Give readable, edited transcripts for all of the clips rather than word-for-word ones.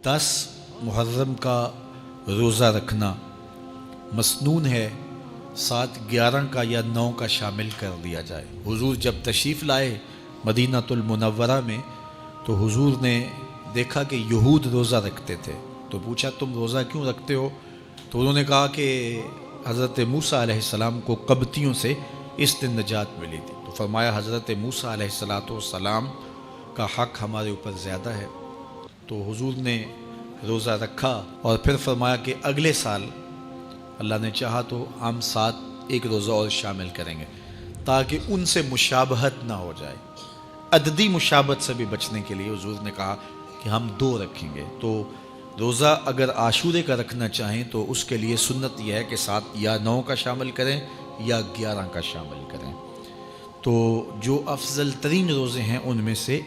10 محرم کا روزہ رکھنا مسنون ہے، ساتھ 11 کا یا 9 کا شامل کر لیا جائے۔ حضور جب تشریف لائے مدینہ المنورہ میں تو حضور نے دیکھا کہ یہود روزہ رکھتے تھے، تو پوچھا تم روزہ کیوں رکھتے ہو؟ تو انہوں نے کہا کہ حضرت موسیٰ علیہ السلام کو قبطیوں سے اس دن نجات ملی تھی۔ تو فرمایا حضرت موسیٰ علیہ السلام کا حق ہمارے اوپر زیادہ ہے، تو حضور نے روزہ رکھا اور پھر فرمایا کہ اگلے سال اللہ نے چاہا تو ہم ساتھ ایک روزہ اور شامل کریں گے تاکہ ان سے مشابہت نہ ہو جائے۔ عددی مشابہت سے بھی بچنے کے لیے حضور نے کہا کہ ہم 2 رکھیں گے۔ تو روزہ اگر عاشورے کا رکھنا چاہیں تو اس کے لیے سنت یہ ہے کہ ساتھ یا 9 کا شامل کریں یا 11 کا شامل کریں۔ تو جو افضل ترین روزے ہیں ان میں سے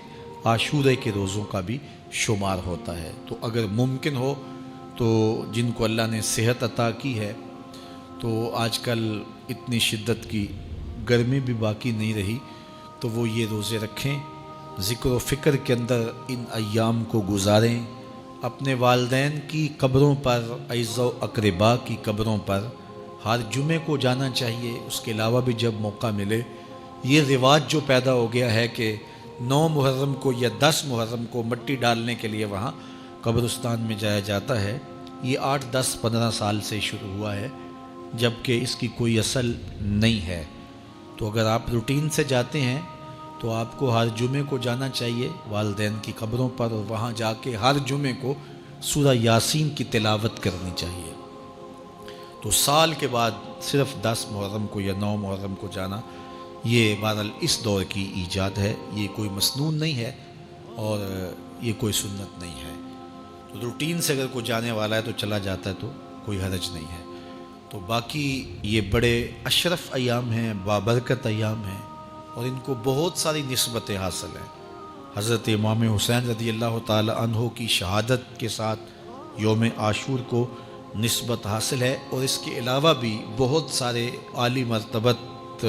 عاشورے کے روزوں کا بھی شمار ہوتا ہے۔ تو اگر ممکن ہو تو جن کو اللہ نے صحت عطا کی ہے، تو آج کل اتنی شدت کی گرمی بھی باقی نہیں رہی، تو وہ یہ روزے رکھیں، ذکر و فکر کے اندر ان ایام کو گزاریں، اپنے والدین کی قبروں پر، اعزاء و اقرباء کی قبروں پر ہر جمعے کو جانا چاہیے۔ اس کے علاوہ بھی جب موقع ملے، یہ رواج جو پیدا ہو گیا ہے کہ 9 محرم کو یا 10 محرم کو مٹی ڈالنے کے لیے وہاں قبرستان میں جایا جاتا ہے، یہ 8 10 15 سال سے شروع ہوا ہے، جبکہ اس کی کوئی اصل نہیں ہے۔ تو اگر آپ روٹین سے جاتے ہیں تو آپ کو ہر جمعے کو جانا چاہیے والدین کی قبروں پر، اور وہاں جا کے ہر جمعے کو سورہ یاسین کی تلاوت کرنی چاہیے۔ تو سال کے بعد صرف 10 محرم کو یا 9 محرم کو جانا، یہ بہرحال اس دور کی ایجاد ہے، یہ کوئی مسنون نہیں ہے اور یہ کوئی سنت نہیں ہے۔ تو روٹین سے اگر کوئی جانے والا ہے تو چلا جاتا ہے تو کوئی حرج نہیں ہے۔ تو باقی یہ بڑے اشرف ایام ہیں، بابرکت ایام ہیں، اور ان کو بہت ساری نسبتیں حاصل ہیں۔ حضرت امام حسین رضی اللہ تعالی عنہ کی شہادت کے ساتھ یوم عاشور کو نسبت حاصل ہے، اور اس کے علاوہ بھی بہت سارے عالی مرتبت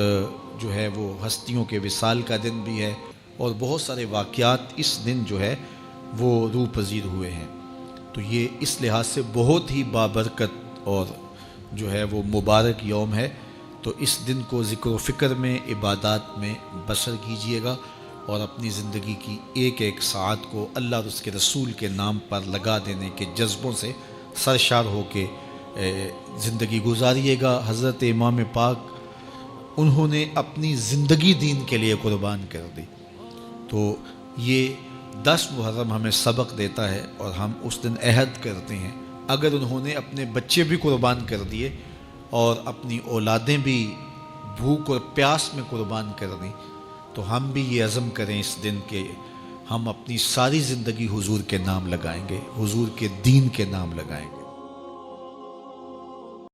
جو ہے وہ ہستیوں کے وصال کا دن بھی ہے، اور بہت سارے واقعات اس دن جو ہے وہ روح پذیر ہوئے ہیں۔ تو یہ اس لحاظ سے بہت ہی بابرکت اور جو ہے وہ مبارک یوم ہے۔ تو اس دن کو ذکر و فکر میں، عبادات میں بسر کیجئے گا، اور اپنی زندگی کی ایک ایک ساعت کو اللہ اور اس کے رسول کے نام پر لگا دینے کے جذبوں سے سرشار ہو کے زندگی گزاریے گا۔ حضرت امام پاک انہوں نے اپنی زندگی دین کے لیے قربان کر دی، تو یہ 10 محرم ہمیں سبق دیتا ہے، اور ہم اس دن عہد کرتے ہیں اگر انہوں نے اپنے بچے بھی قربان کر دیے اور اپنی اولادیں بھی بھوک اور پیاس میں قربان کر دیں، تو ہم بھی یہ عزم کریں اس دن کہ ہم اپنی ساری زندگی حضور کے نام لگائیں گے، حضور کے دین کے نام لگائیں گے۔